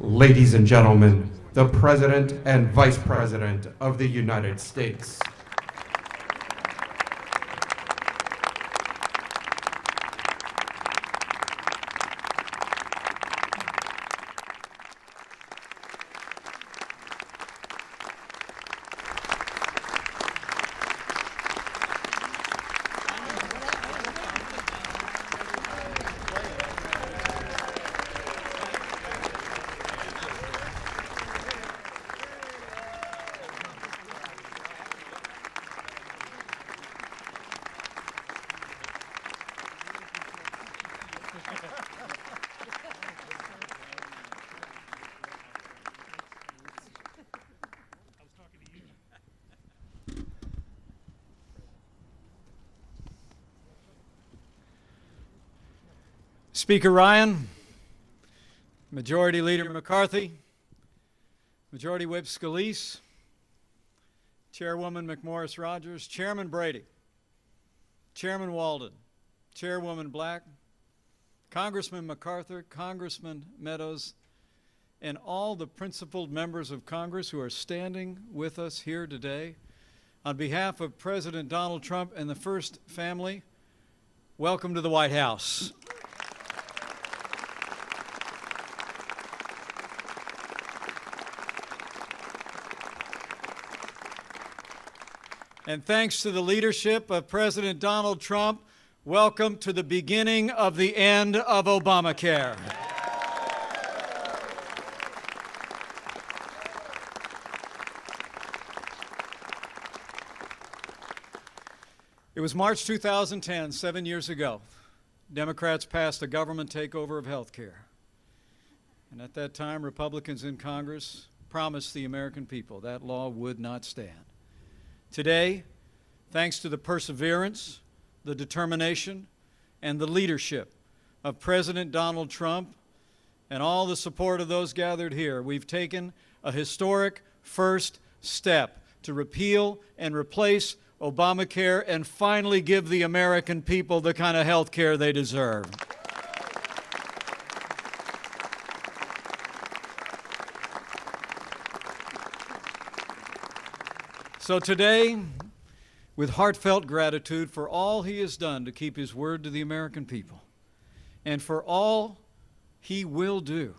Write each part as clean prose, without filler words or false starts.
Ladies and gentlemen, the President and Vice President of the United States. Speaker Ryan, Majority Leader McCarthy, Majority Whip Scalise, Chairwoman McMorris-Rodgers, Chairman Brady, Chairman Walden, Chairwoman Black, Congressman MacArthur, Congressman Meadows, and all the principled members of Congress who are standing with us here today. On behalf of President Donald Trump and the First Family, welcome to the White House. And thanks to the leadership of President Donald Trump, welcome to the beginning of the end of Obamacare. It was March 2010, 7 years ago. Democrats passed a government takeover of health care. And at that time, Republicans in Congress promised the American people that law would not stand. Today, thanks to the perseverance, the determination, and the leadership of President Donald Trump and all the support of those gathered here, we've taken a historic first step to repeal and replace Obamacare and finally give the American people the kind of health care they deserve. So today, with heartfelt gratitude for all he has done to keep his word to the American people, and for all he will do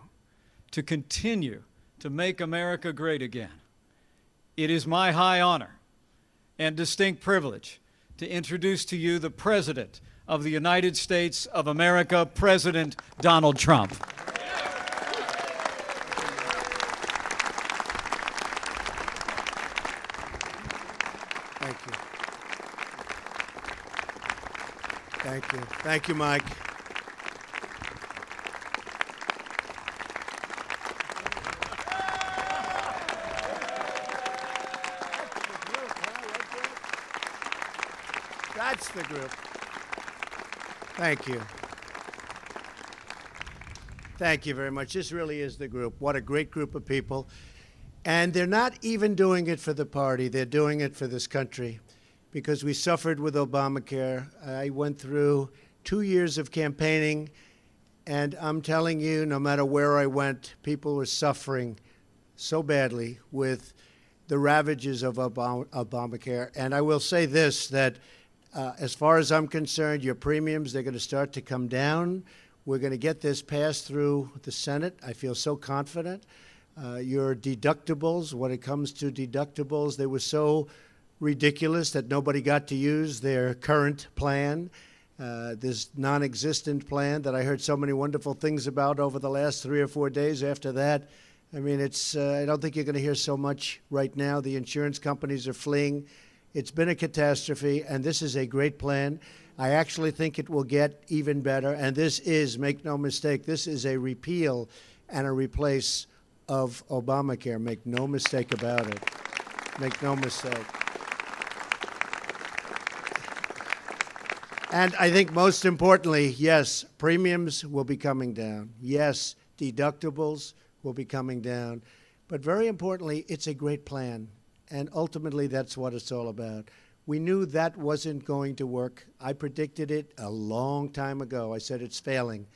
to continue to make America great again, it is my high honor and distinct privilege to introduce to you the President of the United States of America, President Donald Trump. Thank you. Thank you. Thank you, Mike. That's the group. Thank you. Thank you very much. This really is the group. What a great group of people. And they're not even doing it for the party. They're doing it for this country because we suffered with Obamacare. I went through 2 years of campaigning, and I'm telling you, no matter where I went, people were suffering so badly with the ravages of Obamacare. And I will say this, that as far as I'm concerned, your premiums, they're going to start to come down. We're going to get this passed through the Senate. I feel so confident. Your deductibles, when it comes to deductibles, they were so ridiculous that nobody got to use their current plan, this non-existent plan that I heard so many wonderful things about over the last 3 or 4 days after that. I mean, it's I don't think you're going to hear so much right now. The insurance companies are fleeing. It's been a catastrophe, and this is a great plan. I actually think it will get even better, and this is, make no mistake, this is a repeal and a replace of Obamacare. Make no mistake about it. Make no mistake. And I think most importantly, yes, premiums will be coming down. Yes, deductibles will be coming down. But very importantly, it's a great plan. And ultimately, that's what it's all about. We knew that wasn't going to work. I predicted it a long time ago. I said it's failing.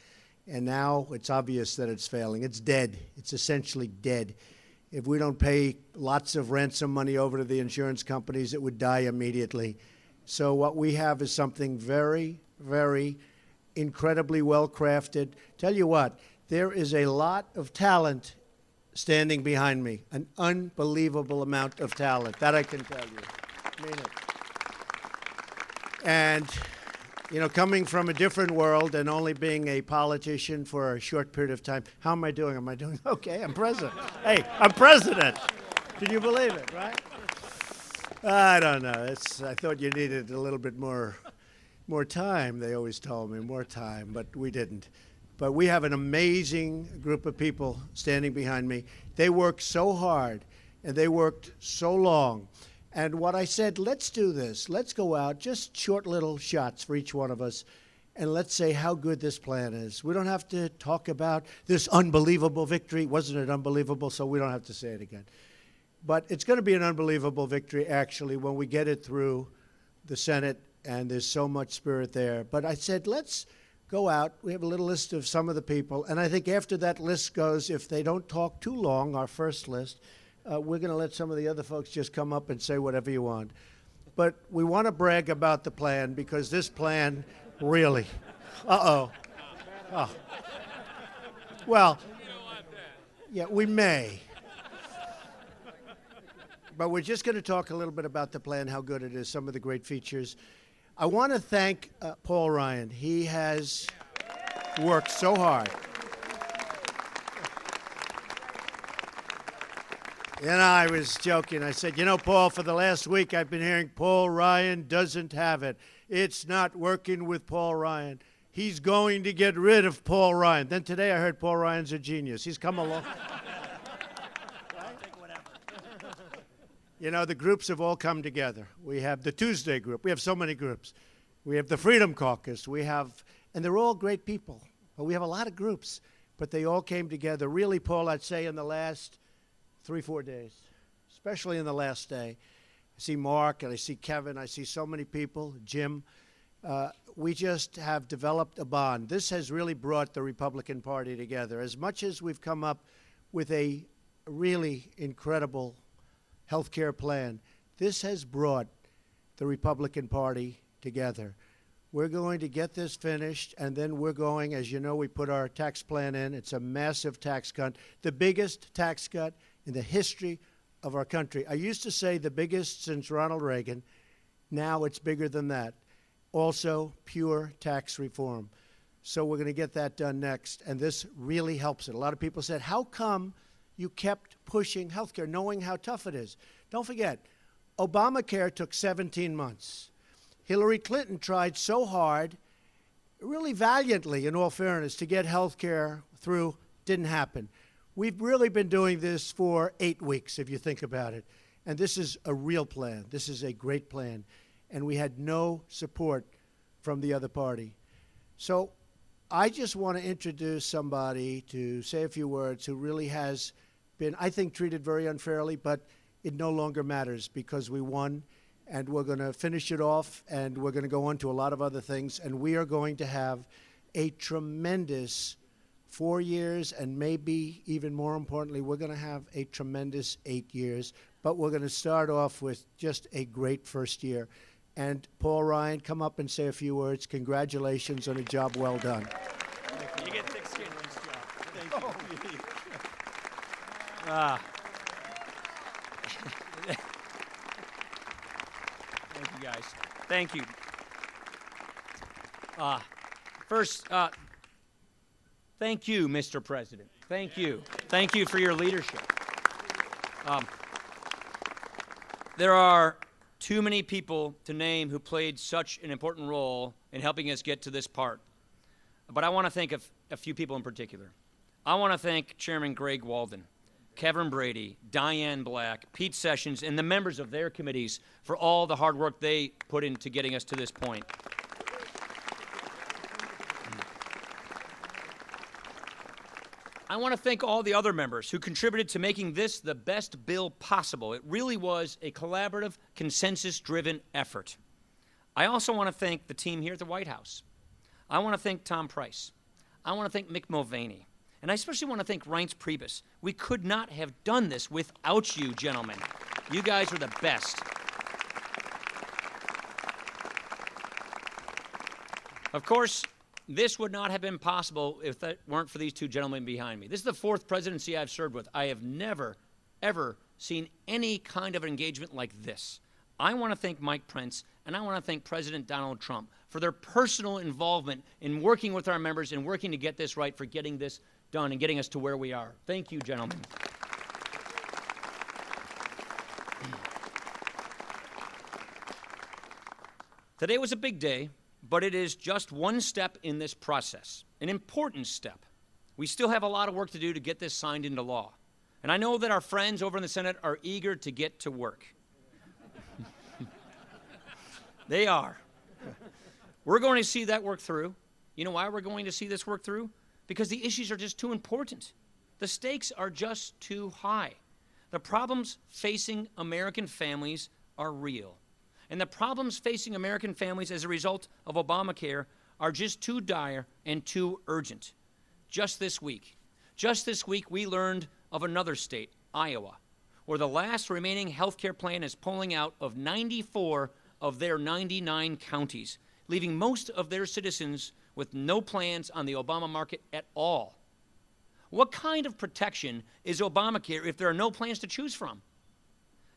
And now it's obvious that it's failing. It's dead. It's essentially dead. If we don't pay lots of ransom money over to the insurance companies, it would die immediately. So what we have is something very, very incredibly well-crafted. Tell you what, there is a lot of talent standing behind me, an unbelievable amount of talent. That I can tell you. I mean it. And, you know, coming from a different world and only being a politician for a short period of time, how am I doing? Am I doing okay? I'm president. Hey, I'm president. Can you believe it, right? I don't know. I thought you needed a little bit more time. They always told me more time, but we didn't. But we have an amazing group of people standing behind me. They worked so hard, and they worked so long. And what I said, let's do this. Let's go out, just short little shots for each one of us, and let's say how good this plan is. We don't have to talk about this unbelievable victory. Wasn't it unbelievable? So we don't have to say it again. But it's going to be an unbelievable victory, actually, when we get it through the Senate, and there's so much spirit there. But I said, let's go out. We have a little list of some of the people, and I think after that list goes, if they don't talk too long, our first list, we're going to let some of the other folks just come up and say whatever you want. But we want to brag about the plan, because this plan really, oh. Well, yeah, we may. But we're just going to talk a little bit about the plan, how good it is, some of the great features. I want to thank Paul Ryan. He has worked so hard. You know, I was joking. I said, you know, Paul, for the last week I've been hearing Paul Ryan doesn't have it. It's not working with Paul Ryan. He's going to get rid of Paul Ryan. Then today I heard Paul Ryan's a genius. He's come along. You know, the groups have all come together. We have the Tuesday group. We have so many groups. We have the Freedom Caucus. And they're all great people. We have a lot of groups, but they all came together. Really, Paul, I'd say in the last 3-4 days, especially in the last day. I see Mark and I see Kevin. I see so many people, Jim. We just have developed a bond. This has really brought the Republican Party together. As much as we've come up with a really incredible health care plan, this has brought the Republican Party together. We're going to get this finished, and then we're going, as you know, we put our tax plan in. It's a massive tax cut, the biggest tax cut in the history of our country. I used to say the biggest since Ronald Reagan. Now it's bigger than that. Also, pure tax reform. So we're going to get that done next, and this really helps it. A lot of people said, how come you kept pushing health care, knowing how tough it is? Don't forget, Obamacare took 17 months. Hillary Clinton tried so hard, really valiantly, in all fairness, to get health care through. Didn't happen. We've really been doing this for 8 weeks, if you think about it. And this is a real plan. This is a great plan. And we had no support from the other party. So I just want to introduce somebody to say a few words who really has been, I think, treated very unfairly, but it no longer matters because we won, and we're going to finish it off, and we're going to go on to a lot of other things, and we are going to have a tremendous 4 years, and maybe even more importantly, we're going to have a tremendous 8 years, but we're going to start off with just a great first year. And Paul Ryan, come up and say a few words. Congratulations on a job well done. You get thick skin in this job. Thank you. Thank you, guys. Thank you. First, thank you, Mr. President. Thank you. Thank you for your leadership. There are too many people to name who played such an important role in helping us get to this part. But I want to thank a few people in particular. I want to thank Chairman Greg Walden, Kevin Brady, Diane Black, Pete Sessions, and the members of their committees for all the hard work they put into getting us to this point. I want to thank all the other members who contributed to making this the best bill possible. It really was a collaborative, consensus-driven effort. I also want to thank the team here at the White House. I want to thank Tom Price. I want to thank Mick Mulvaney. And I especially want to thank Reince Priebus. We could not have done this without you, gentlemen. You guys are the best. Of course, this would not have been possible if that weren't for these two gentlemen behind me. This is the fourth presidency I've served with. I have never, ever seen any kind of engagement like this. I want to thank Mike Pence, and I want to thank President Donald Trump for their personal involvement in working with our members and working to get this right, for getting this done and getting us to where we are. Thank you, gentlemen. Today was a big day, but it is just one step in this process, an important step. We still have a lot of work to do to get this signed into law. And I know that our friends over in the Senate are eager to get to work. They are. We're going to see that work through. You know why we're going to see this work through? Because the issues are just too important. The stakes are just too high. The problems facing American families are real. And the problems facing American families as a result of Obamacare are just too dire and too urgent. Just this week, we learned of another state, Iowa, where the last remaining health care plan is pulling out of 94 of their 99 counties, leaving most of their citizens with no plans on the Obama market at all. What kind of protection is Obamacare if there are no plans to choose from?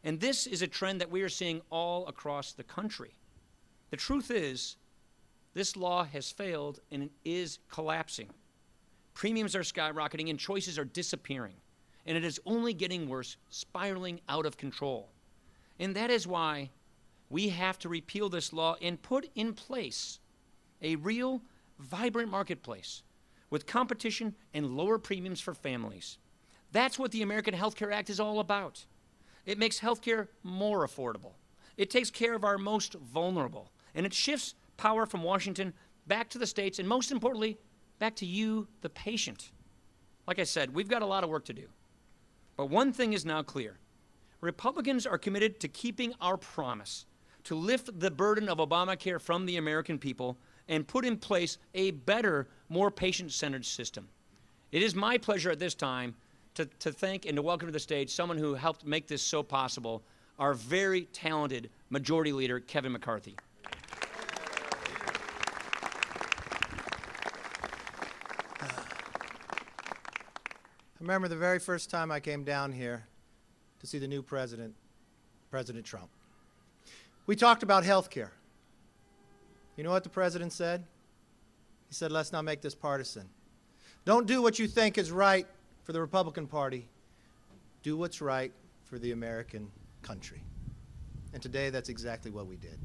And this is a trend that we are seeing all across the country. The truth is, this law has failed and it is collapsing. Premiums are skyrocketing and choices are disappearing. And it is only getting worse, spiraling out of control. And that is why we have to repeal this law and put in place a real, vibrant marketplace with competition and lower premiums for families. That's what the American Health Care Act is all about. It makes health care more affordable. It takes care of our most vulnerable. And it shifts power from Washington back to the states, and most importantly, back to you, the patient. Like I said, we've got a lot of work to do. But one thing is now clear. Republicans are committed to keeping our promise to lift the burden of Obamacare from the American people and put in place a better, more patient-centered system. It is my pleasure at this time to thank and to welcome to the stage someone who helped make this so possible, our very talented Majority Leader, Kevin McCarthy. I remember the very first time I came down here to see the new president, President Trump. We talked about health care. You know what the president said? He said, let's not make this partisan. Don't do what you think is right for the Republican Party. Do what's right for the American country. And today, that's exactly what we did.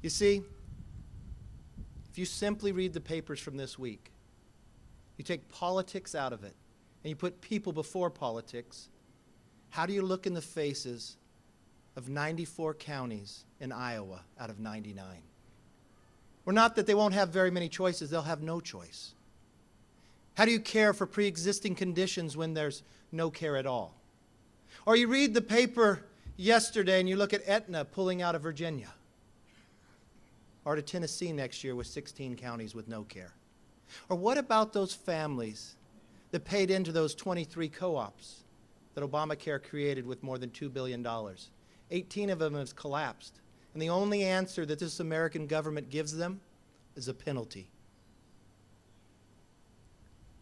You see, if you simply read the papers from this week, you take politics out of it, and you put people before politics, how do you look in the faces of 94 counties in Iowa out of 99? Well, not that they won't have very many choices, they'll have no choice. How do you care for pre-existing conditions when there's no care at all? Or you read the paper yesterday and you look at Aetna pulling out of Virginia, or to Tennessee next year with 16 counties with no care. Or what about those families that paid into those 23 co-ops that Obamacare created with more than $2 billion? 18 of them have collapsed. And the only answer that this American government gives them is a penalty.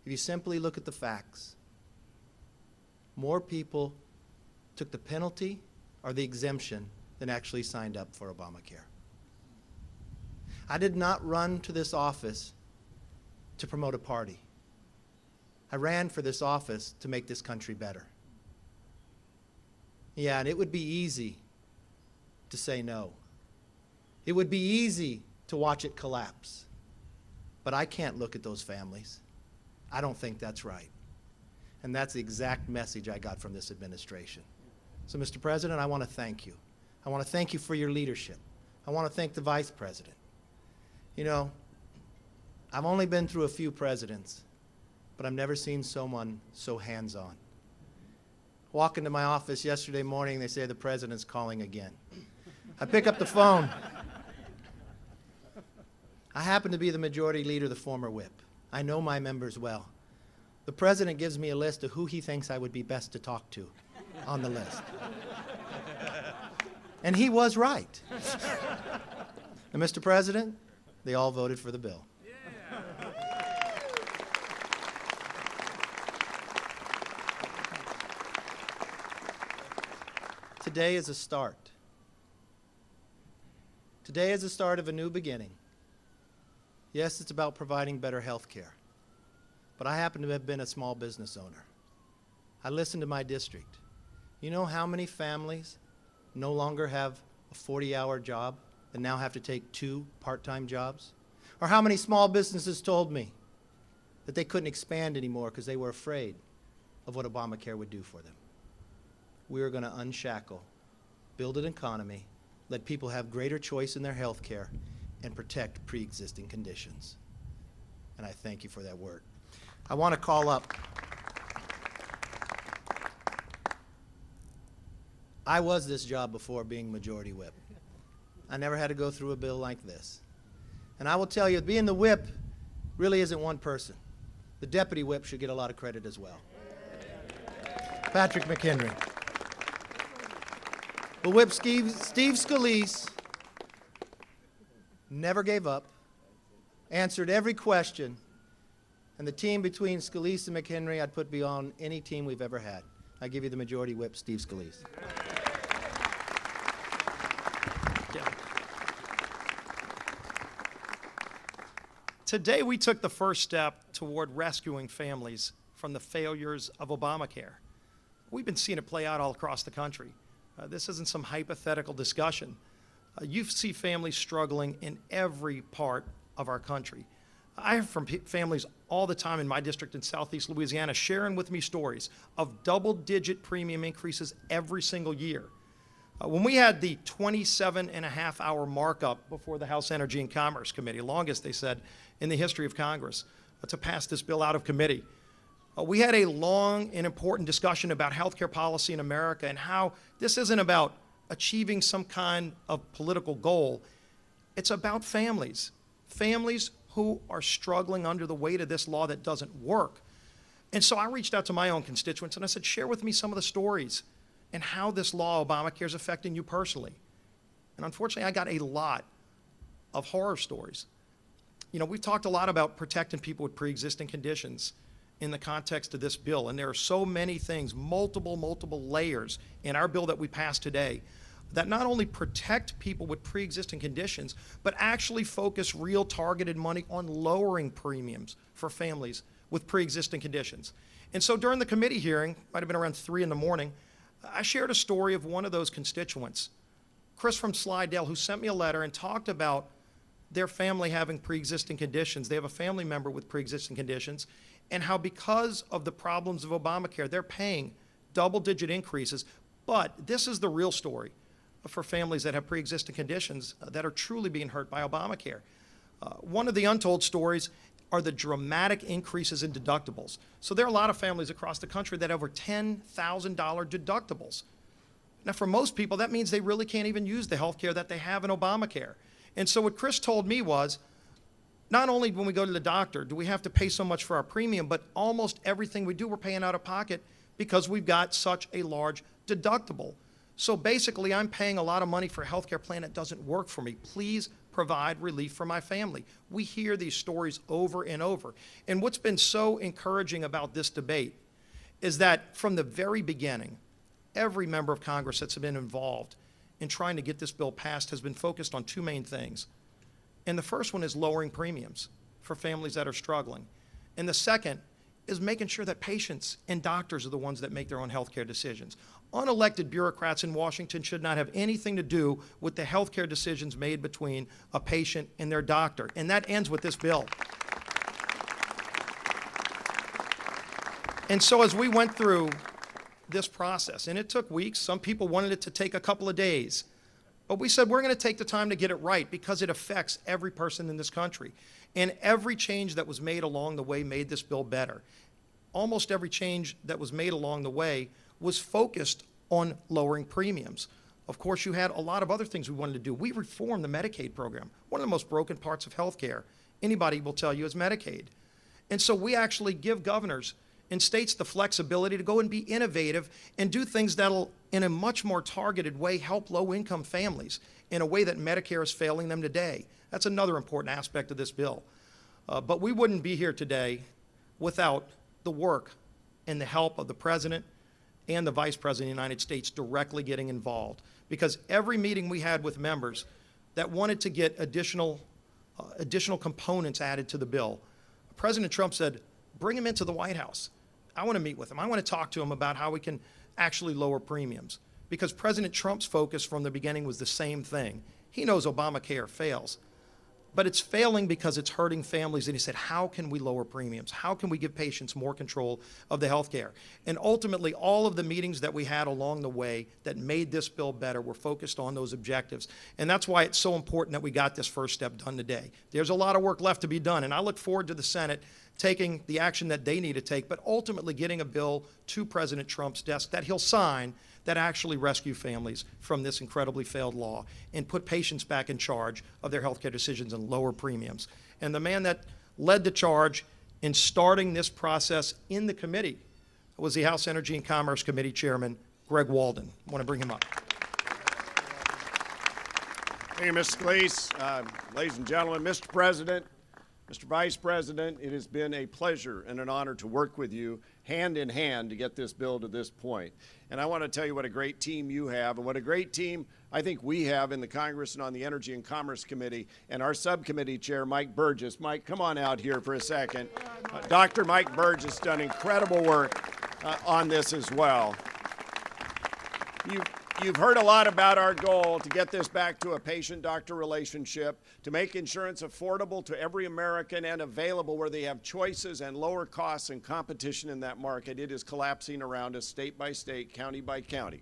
If you simply look at the facts, more people took the penalty or the exemption than actually signed up for Obamacare. I did not run to this office to promote a party. I ran for this office to make this country better. Yeah, and it would be easy to say no. It would be easy to watch it collapse. But I can't look at those families. I don't think that's right. And that's the exact message I got from this administration. So, Mr. President, I want to thank you. I want to thank you for your leadership. I want to thank the Vice President. You know, I've only been through a few presidents, but I've never seen someone so hands-on. Walk into my office yesterday morning, they say the president's calling again. I pick up the phone. I happen to be the majority leader, the former whip. I know my members well. The president gives me a list of who he thinks I would be best to talk to on the list. And he was right. And Mr. President, they all voted for the bill. Today is a start. Today is the start of a new beginning. Yes, it's about providing better health care. But I happen to have been a small business owner. I listened to my district. You know how many families no longer have a 40-hour job and now have to take 2 part-time jobs? Or how many small businesses told me that they couldn't expand anymore because they were afraid of what Obamacare would do for them? We are going to unshackle, build an economy, let people have greater choice in their health care, and protect pre-existing conditions. And I thank you for that word. I want to call up. I was this job before being majority whip. I never had to go through a bill like this. And I will tell you, being the whip really isn't one person. The deputy whip should get a lot of credit as well. Patrick McHenry. But Whip Steve Scalise never gave up, answered every question, and the team between Scalise and McHenry I'd put beyond any team we've ever had. I give you the majority whip, Steve Scalise. Today we took the first step toward rescuing families from the failures of Obamacare. We've been seeing it play out all across the country. This isn't some hypothetical discussion. You see families struggling in every part of our country. I hear from families all the time in my district in Southeast Louisiana sharing with me stories of double-digit premium increases every single year. When we had the 27.5-hour markup before the House Energy and Commerce Committee, longest, they said, in the history of Congress, to pass this bill out of committee, we had a long and important discussion about health care policy in America and how this isn't about achieving some kind of political goal. It's about families. Families who are struggling under the weight of this law that doesn't work. And so I reached out to my own constituents and I said, share with me some of the stories and how this law, Obamacare, is affecting you personally. And unfortunately, I got a lot of horror stories. You know, we've talked a lot about protecting people with pre-existing conditions in the context of this bill, and there are so many things, multiple layers in our bill that we passed today that not only protect people with pre-existing conditions, but actually focus real targeted money on lowering premiums for families with pre-existing conditions. And so during the committee hearing, might have been around 3 in the morning, I shared a story of one of those constituents, Chris from Slidell, who sent me a letter and talked about their family having pre-existing conditions. They have a family member with pre-existing conditions, and how because of the problems of Obamacare, they're paying double-digit increases. But this is the real story for families that have pre-existing conditions that are truly being hurt by Obamacare. One of the untold stories are the dramatic increases in deductibles. So there are a lot of families across the country that have over $10,000 deductibles. Now, for most people, that means they really can't even use the health care that they have in Obamacare. And so what Chris told me was, not only when we go to the doctor do we have to pay so much for our premium, but almost everything we do we're paying out of pocket because we've got such a large deductible. So basically, I'm paying a lot of money for a health care plan that doesn't work for me. Please provide relief for my family. We hear these stories over and over. And what's been so encouraging about this debate is that from the very beginning, every member of Congress that's been involved in trying to get this bill passed has been focused on 2 main things. And the first one is lowering premiums for families that are struggling. And the second is making sure that patients and doctors are the ones that make their own health care decisions. Unelected bureaucrats in Washington should not have anything to do with the health care decisions made between a patient and their doctor. And that ends with this bill. And so as we went through this process, and it took weeks, some people wanted it to take a couple of days, but we said we're going to take the time to get it right because it affects every person in this country. And every change that was made along the way made this bill better. Almost every change that was made along the way was focused on lowering premiums. Of course, you had a lot of other things we wanted to do. We reformed the Medicaid program. One of the most broken parts of health care, anybody will tell you, is Medicaid. And so we actually give governors and states the flexibility to go and be innovative and do things that'll, in a much more targeted way, help low-income families in a way that Medicare is failing them today. That's another important aspect of this bill. But we wouldn't be here today without the work and the help of the President and the Vice President of the United States directly getting involved. Because every meeting we had with members that wanted to get additional components added to the bill, President Trump said, bring him into the White House. I want to meet with him. I want to talk to him about how we can actually lower premiums. Because President Trump's focus from the beginning was the same thing. He knows Obamacare fails, but it's failing because it's hurting families. And he said, how can we lower premiums? How can we give patients more control of the health care? And ultimately, all of the meetings that we had along the way that made this bill better were focused on those objectives. And that's why it's so important that we got this first step done today. There's a lot of work left to be done, and I look forward to the Senate taking the action that they need to take, but ultimately getting a bill to President Trump's desk that he'll sign that actually rescue families from this incredibly failed law and put patients back in charge of their health care decisions and lower premiums. And the man that led the charge in starting this process in the committee was the House Energy and Commerce Committee Chairman, Greg Walden. I want to bring him up. Thank you, Mr. Scalise. Ladies and gentlemen, Mr. President, Mr. Vice President, it has been a pleasure and an honor to work with you hand in hand to get this bill to this point. And I want to tell you what a great team you have and what a great team I think we have in the Congress and on the Energy and Commerce Committee and our subcommittee chair, Mike Burgess. Mike, come on out here for a second. Dr. Mike Burgess has done incredible work on this as well. You've heard a lot about our goal to get this back to a patient-doctor relationship, to make insurance affordable to every American and available where they have choices and lower costs and competition in that market. It is collapsing around us state by state, county by county.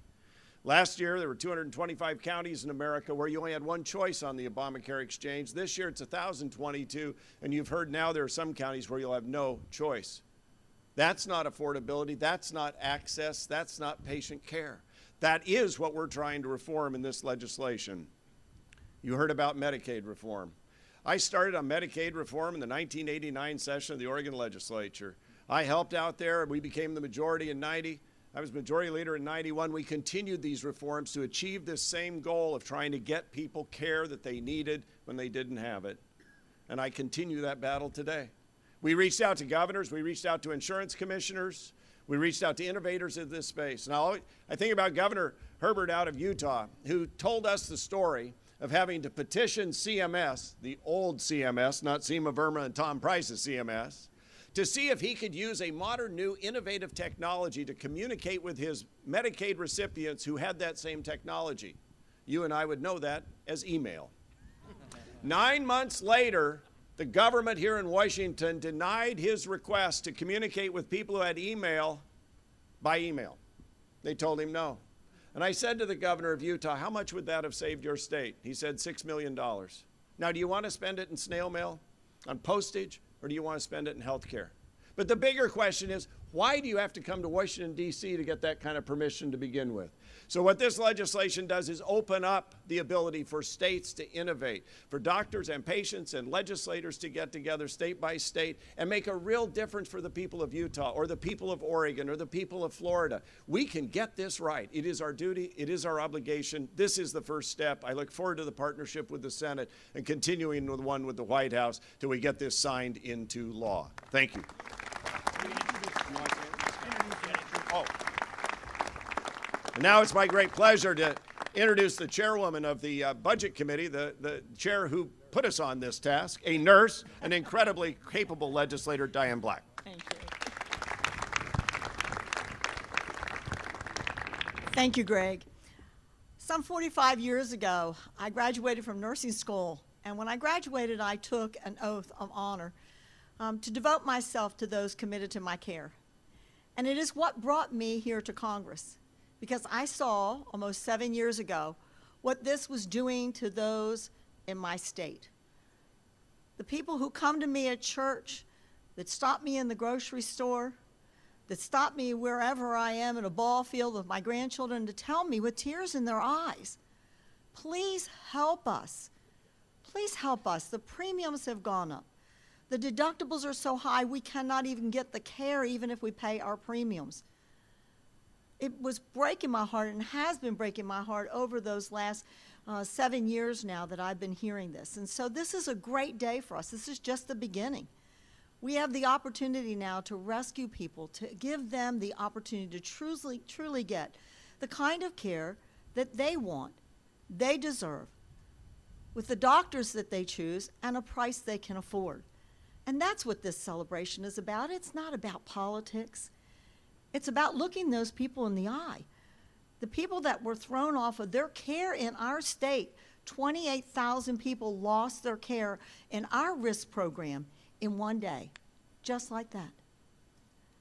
Last year, there were 225 counties in America where you only had one choice on the Obamacare exchange. This year, it's 1,022, and you've heard now there are some counties where you'll have no choice. That's not affordability. That's not access. That's not patient care. That is what we're trying to reform in this legislation. You heard about Medicaid reform. I started on Medicaid reform in the 1989 session of the Oregon legislature. I helped out there. We became the majority in 90. I was majority leader in 91. We continued these reforms to achieve this same goal of trying to get people care that they needed when they didn't have it. And I continue that battle today. We reached out to governors. We reached out to insurance commissioners. We reached out to innovators in this space. Now, I think about Governor Herbert out of Utah, who told us the story of having to petition CMS, the old CMS, not CMS Verma and Tom Price's CMS, to see if he could use a modern, new, innovative technology to communicate with his Medicaid recipients who had that same technology. You and I would know that as email. 9 months later, the government here in Washington denied his request to communicate with people who had email by email. They told him no. And I said to the governor of Utah, how much would that have saved your state? He said $6 million. Now, do you want to spend it in snail mail, on postage, or do you want to spend it in health care? But the bigger question is, why do you have to come to Washington, D.C. to get that kind of permission to begin with? So what this legislation does is open up the ability for states to innovate, for doctors and patients and legislators to get together state by state and make a real difference for the people of Utah or the people of Oregon or the people of Florida. We can get this right. It is our duty. It is our obligation. This is the first step. I look forward to the partnership with the Senate and continuing with one with the White House till we get this signed into law. Thank you. Oh. And now it's my great pleasure to introduce the chairwoman of the Budget Committee, the chair who put us on this task, a nurse, an incredibly capable legislator, Diane Black. Thank you. Thank you, Greg. Some 45 years ago, I graduated from nursing school, and when I graduated, I took an oath of honor to devote myself to those committed to my care. And it is what brought me here to Congress, because I saw almost 7 years ago what this was doing to those in my state. The people who come to me at church, that stop me in the grocery store, that stop me wherever I am at a ball field with my grandchildren to tell me with tears in their eyes, please help us. Please help us. The premiums have gone up. The deductibles are so high we cannot even get the care even if we pay our premiums. It was breaking my heart and has been breaking my heart over those last 7 years now that I've been hearing this. And so this is a great day for us. This is just the beginning. We have the opportunity now to rescue people, to give them the opportunity to truly get the kind of care that they want, they deserve, with the doctors that they choose and a price they can afford. And that's what this celebration is about. It's not about politics. It's about looking those people in the eye. The people that were thrown off of their care in our state, 28,000 people lost their care in our risk program in one day, just like that.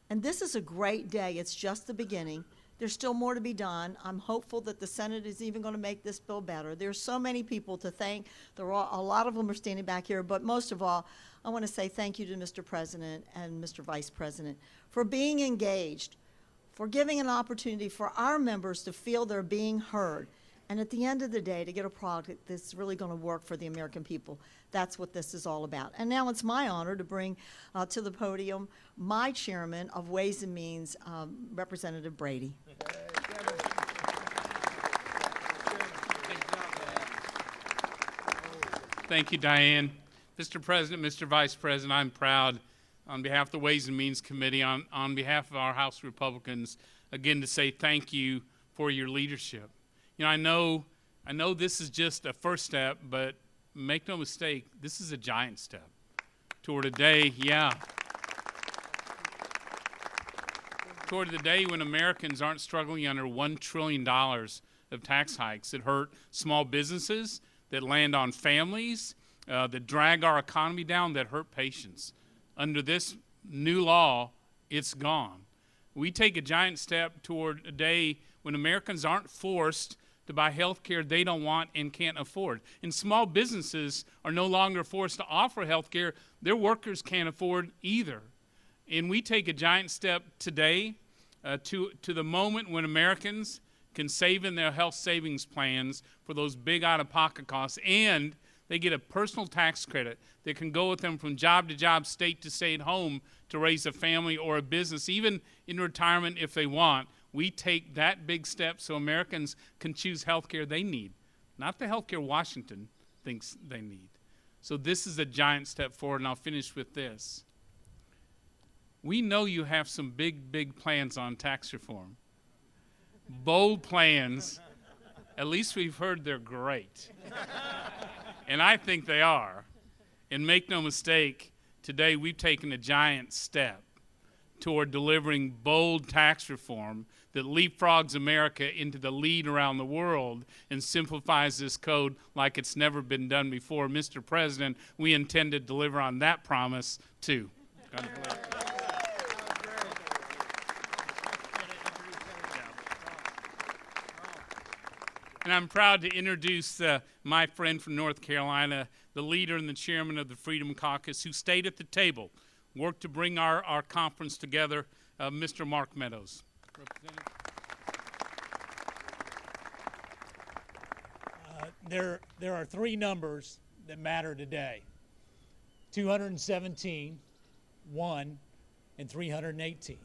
And this is a great day. It's just the beginning. There's still more to be done. I'm hopeful that the Senate is even going to make this bill better. There's so many people to thank. A lot of them are standing back here, but most of all, I want to say thank you to Mr. President and Mr. Vice President for being engaged, for giving an opportunity for our members to feel they're being heard, and at the end of the day, to get a product that's really going to work for the American people. That's what this is all about. And now it's my honor to bring to the podium my chairman of Ways and Means, Representative Brady. Thank you, Diane. Mr. President, Mr. Vice President, I'm proud on behalf of the Ways and Means Committee, on behalf of our House Republicans, again to say thank you for your leadership. You know, I know this is just a first step, but make no mistake, this is a giant step toward a day, toward the day when Americans aren't struggling under $1 trillion of tax hikes that hurt small businesses, that land on families, that drag our economy down, that hurt patients. Under this new law, it's gone. We take a giant step toward a day when Americans aren't forced to buy health care they don't want and can't afford. And small businesses are no longer forced to offer health care their workers can't afford either. And we take a giant step today to the moment when Americans can save in their health savings plans for those big out-of-pocket costs, and they get a personal tax credit that can go with them from job to job, state to state, home to raise a family or a business, even in retirement if they want. We take that big step so Americans can choose health care they need, not the health care Washington thinks they need. So this is a giant step forward, and I'll finish with this. We know you have some big, big plans on tax reform. Bold plans. At least we've heard they're great. And I think they are. And make no mistake, today we've taken a giant step toward delivering bold tax reform that leapfrogs America into the lead around the world and simplifies this code like it's never been done before. Mr. President, we intend to deliver on that promise too. God bless. And I'm proud to introduce my friend from North Carolina, the leader and the chairman of the Freedom Caucus, who stayed at the table, worked to bring our conference together, Mr. Mark Meadows. There are three numbers that matter today: 217, 1, and 318.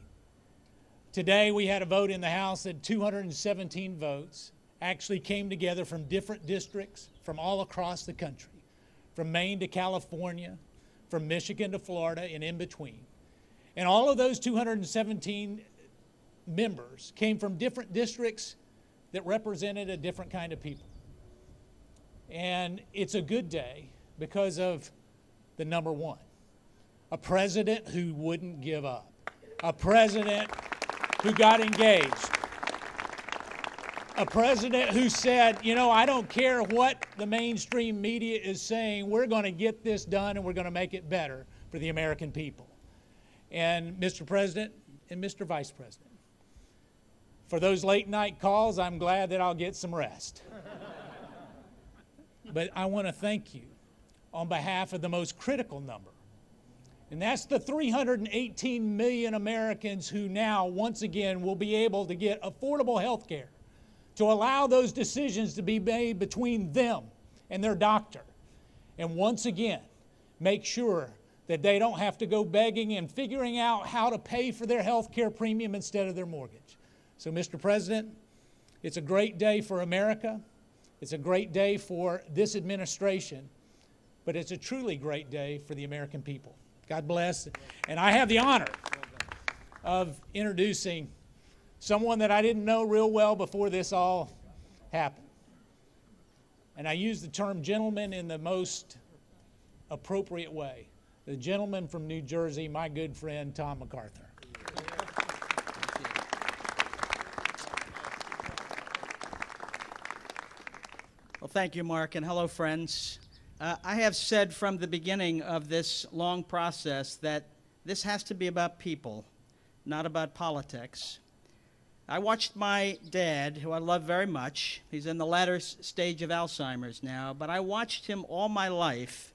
Today we had a vote in the House that 217 votes actually came together from different districts from all across the country, from Maine to California, from Michigan to Florida, and in between. And all of those 217 members came from different districts that represented a different kind of people. And it's a good day because of the number one, a president who wouldn't give up, a president who got engaged, a president who said, you know, I don't care what the mainstream media is saying, we're going to get this done and we're going to make it better for the American people. And Mr. President and Mr. Vice President, for those late night calls, I'm glad that I'll get some rest. But I want to thank you on behalf of the most critical number, and that's the 318 million Americans who now, once again, will be able to get affordable health care, to allow those decisions to be made between them and their doctor. And once again, make sure that they don't have to go begging and figuring out how to pay for their health care premium instead of their mortgage. So, Mr. President, it's a great day for America. It's a great day for this administration, but it's a truly great day for the American people. God bless. And I have the honor of introducing someone that I didn't know real well before this all happened. And I use the term gentleman in the most appropriate way. The gentleman from New Jersey, my good friend, Tom MacArthur. Well, thank you, Mark, and hello, friends. I have said from the beginning of this long process that this has to be about people, not about politics. I watched my dad, who I love very much. He's in the latter stage of Alzheimer's now, but I watched him all my life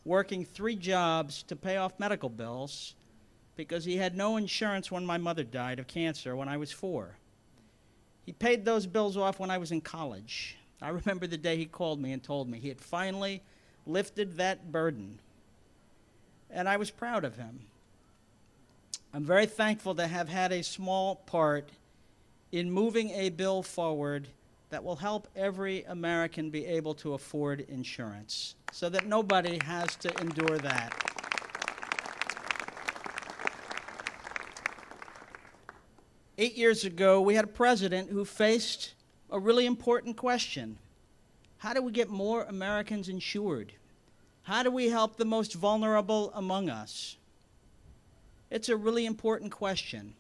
working 3 jobs to pay off medical bills because he had no insurance when my mother died of cancer when I was 4. He paid those bills off when I was in college. I remember the day he called me and told me he had finally lifted that burden, and I was proud of him. I'm very thankful to have had a small part in moving a bill forward that will help every American be able to afford insurance so that nobody has to endure that. Eight years ago, we had a president who faced a really important question. How do we get more Americans insured? How do we help the most vulnerable among us? It's a really important question.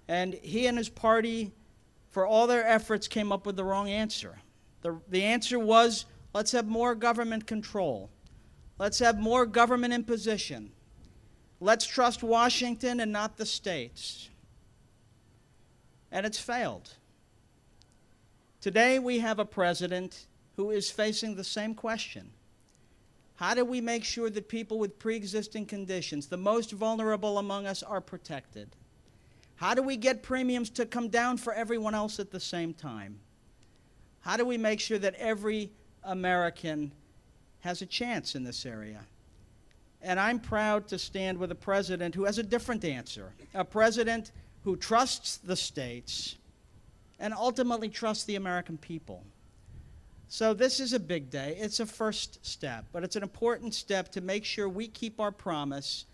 And he and his party, for all their efforts, came up with the wrong answer. The answer was, let's have more government control. Let's have more government imposition. Let's trust Washington and not the states. And it's failed. Today we have a president who is facing the same question. How do we make sure that people with pre-existing conditions, the most vulnerable among us, are protected? How do we get premiums to come down for everyone else at the same time? How do we make sure that every American has a chance in this area? And I'm proud to stand with a president who has a different answer, a president who trusts the states and ultimately trusts the American people. So this is a big day. It's a first step, but it's an important step to make sure we keep our promise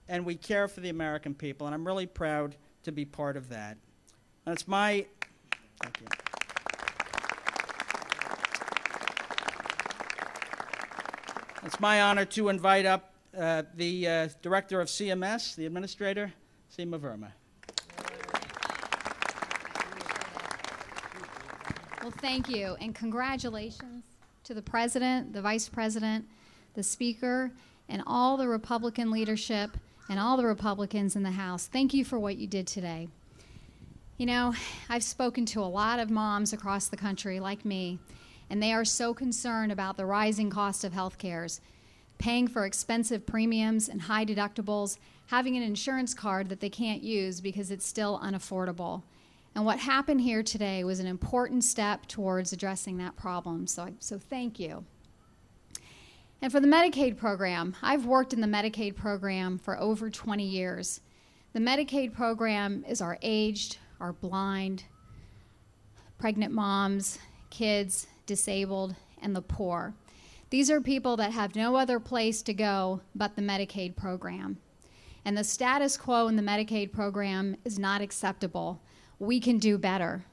and we care for the American people, and I'm really proud to be part of that. And it's my, thank you. It's my honor to invite up the Director of CMS, the Administrator, CMS Verma. Well, thank you, and congratulations to the President, the Vice President, the Speaker, and all the Republican leadership and all the Republicans in the House. Thank you for what you did today. You know, I've spoken to a lot of moms across the country like me, and they are so concerned about the rising cost of health care, paying for expensive premiums and high deductibles, having an insurance card that they can't use because it's still unaffordable. And what happened here today was an important step towards addressing that problem, so thank you. And for the Medicaid program, I've worked in the Medicaid program for over 20 years. The Medicaid program is our aged, our blind, pregnant moms, kids, disabled, and the poor. These are people that have no other place to go but the Medicaid program. And the status quo in the Medicaid program is not acceptable. We can do better.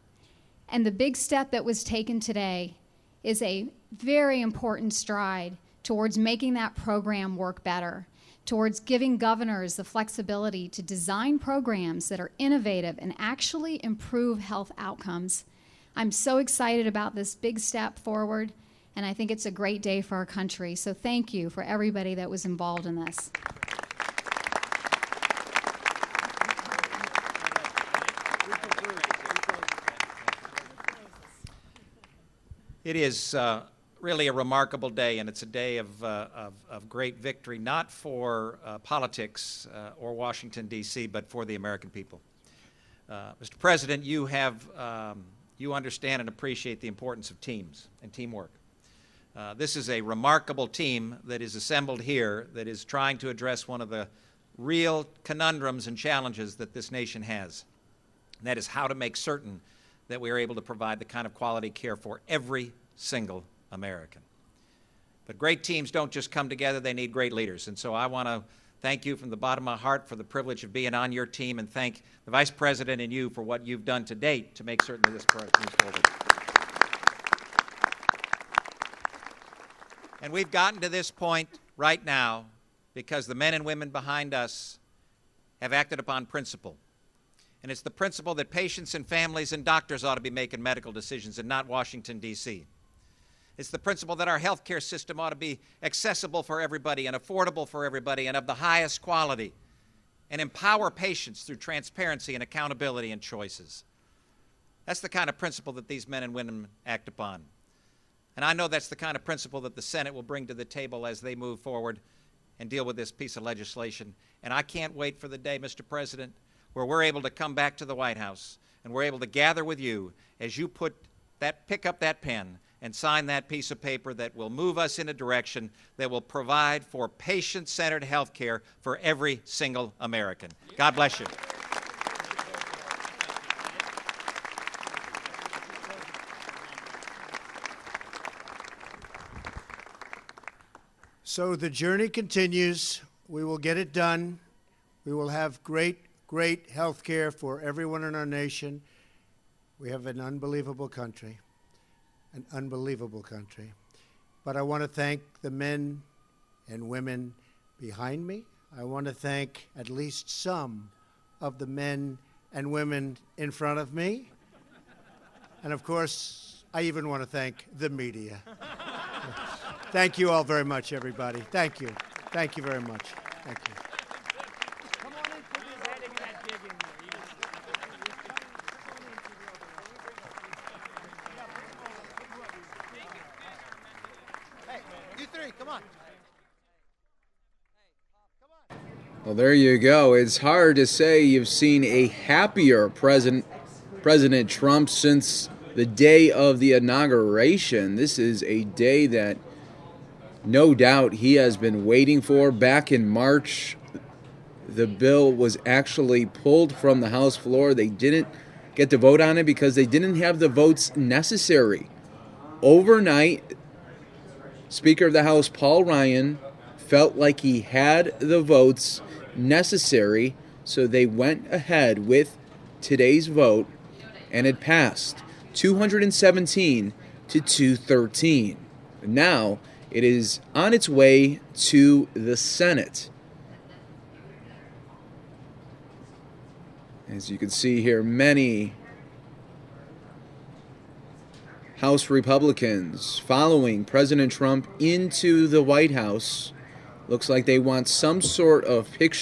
And the big step that was taken today is a very important stride towards making that program work better, towards giving governors the flexibility to design programs that are innovative and actually improve health outcomes. I'm so excited about this big step forward, and I think it's a great day for our country. So thank you for everybody that was involved in this. It is really a remarkable day, and it's a day of great victory, not for politics or Washington, D.C., but for the American people. Mr. President, you understand and appreciate the importance of teams and teamwork. This is a remarkable team that is assembled here that is trying to address one of the real conundrums and challenges that this nation has. And that is how to make certain that we are able to provide the kind of quality care for every single American. But great teams don't just come together, they need great leaders. And so I want to thank you from the bottom of my heart for the privilege of being on your team, and thank the Vice President and you for what you've done to date to make certain that this moves forward. And we've gotten to this point right now because the men and women behind us have acted upon principle. And it's the principle that patients and families and doctors ought to be making medical decisions and not Washington, D.C. It's the principle that our health care system ought to be accessible for everybody and affordable for everybody and of the highest quality, and empower patients through transparency and accountability and choices. That's the kind of principle that these men and women act upon. And I know that's the kind of principle that the Senate will bring to the table as they move forward and deal with this piece of legislation. And I can't wait for the day, Mr. President, where we're able to come back to the White House and we're able to gather with you as you pick up that pen and sign that piece of paper that will move us in a direction that will provide for patient-centered health care for every single American. God bless you. So the journey continues. We will get it done. We will have great, great health care for everyone in our nation. We have an unbelievable country, an unbelievable country. But I want to thank the men and women behind me. I want to thank at least some of the men and women in front of me. And of course, I even want to thank the media. Thank you all very much, everybody. Thank you. Thank you very much. Thank you. Hey, you three, come on. Well, there you go. It's hard to say you've seen a happier President Trump since the day of the inauguration. This is a day that no doubt he has been waiting for. Back in March, the bill was actually pulled from the House floor. They didn't get to vote on it because they didn't have the votes necessary. Overnight, Speaker of the House Paul Ryan felt like he had the votes necessary, so they went ahead with today's vote, and it passed 217 to 213. Now, it is on its way to the Senate. As you can see here, many House Republicans following President Trump into the White House. Looks like they want some sort of picture